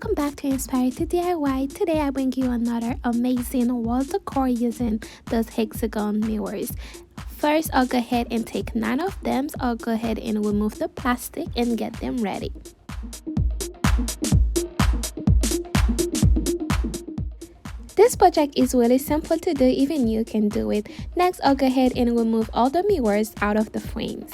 welcome back to Inspired to DIY. Today I bring you another amazing wall decor using those hexagon mirrors. First, I'll go ahead and take 9 of them. I'll go ahead and remove the plastic and get them ready. This project is really simple to do, even you can do it. Next, I'll go ahead and remove all the mirrors out of the frames.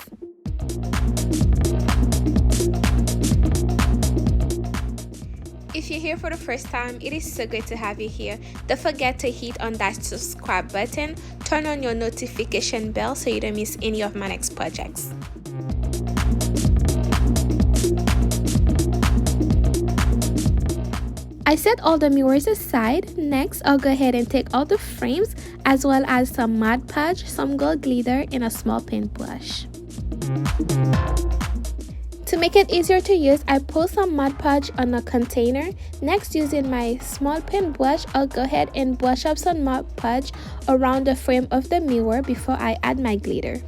If you're here for the first time, it is so great to have you here. Don't forget to hit on that subscribe button, turn on your notification bell so you don't miss any of my next projects. I set all the mirrors aside. Next, I'll go ahead and take all the frames as well as some Mod Podge, some gold glitter, and a small paintbrush. To make it easier to use, I pour some Mod Podge on a container. Next, using my small paintbrush, I'll go ahead and brush up some Mod Podge around the frame of the mirror before I add my glitter.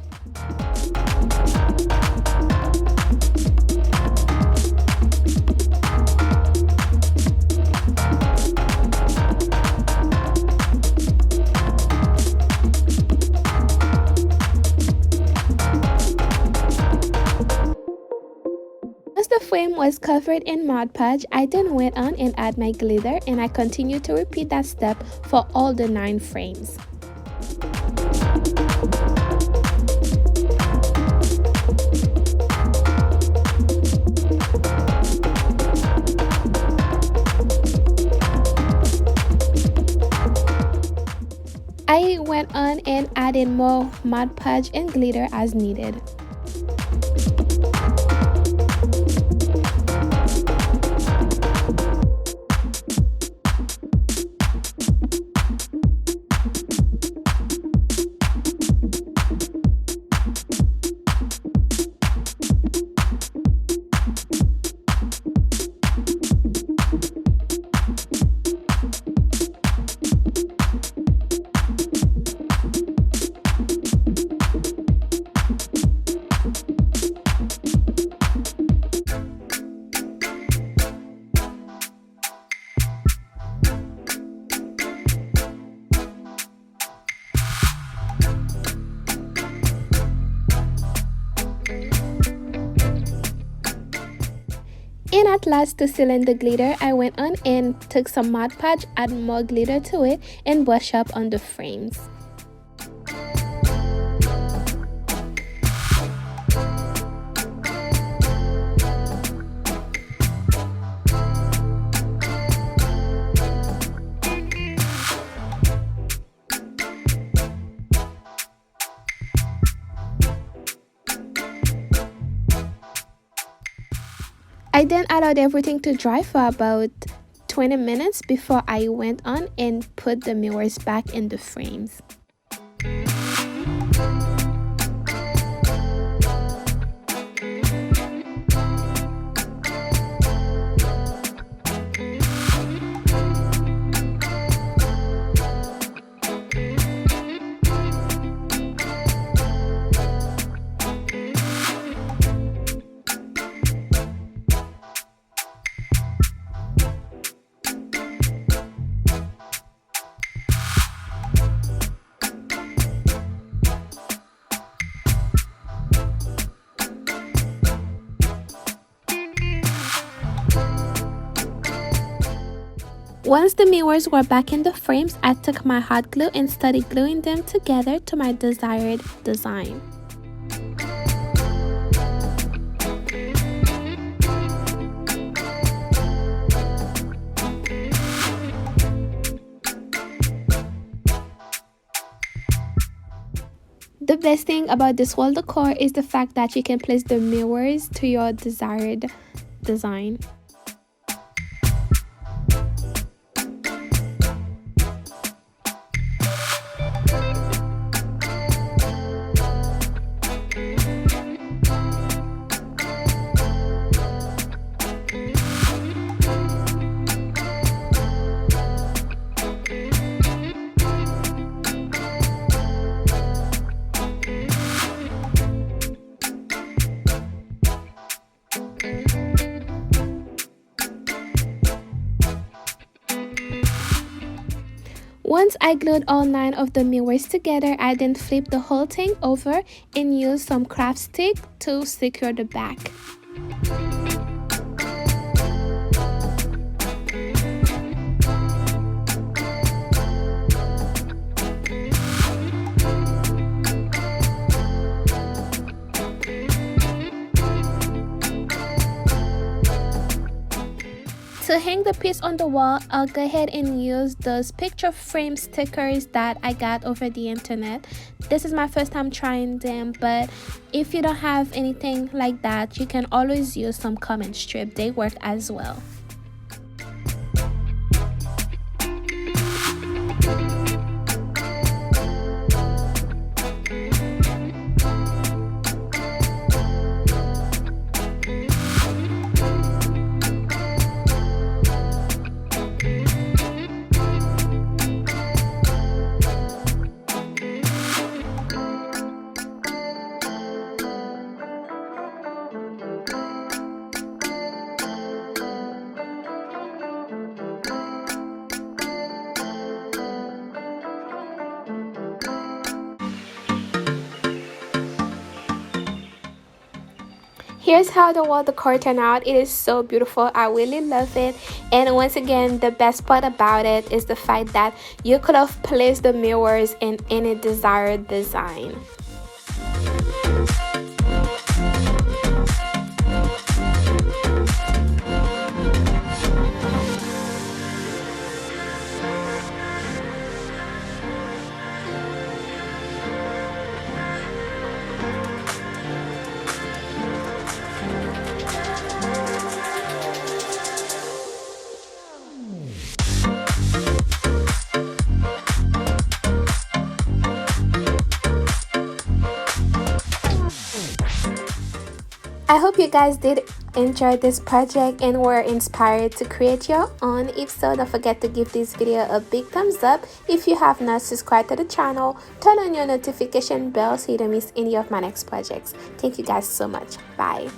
Once the frame was covered in Mod Podge, I then went on and add my glitter, and I continue to repeat that step for all the 9 frames. I went on and added more Mod Podge and glitter as needed. And at last, to seal in the glitter, I went on and took some Mod Podge, add more glitter to it, and brush up on the frames. I then allowed everything to dry for about 20 minutes before I went on and put the mirrors back in the frames. Once the mirrors were back in the frames, I took my hot glue and started gluing them together to my desired design. The best thing about this wall decor is the fact that you can place the mirrors to your desired design. Once I glued all 9 of the mirrors together, I then flipped the whole thing over and used some craft stick to secure the back. To hang the piece on the wall, I'll go ahead and use those picture frame stickers that I got over the internet. This is my first time trying them, but if you don't have anything like that, you can always use some comment strip. They work as well. Here's how the wall decor turned out. It is so beautiful. I really love it. And once again, the best part about it is the fact that you could have placed the mirrors in any desired design. I hope you guys did enjoy this project and were inspired to create your own. If so, don't forget to give this video a big thumbs up. If you have not subscribed to the channel, turn on your notification bell so you don't miss any of my next projects. Thank you guys so much. Bye.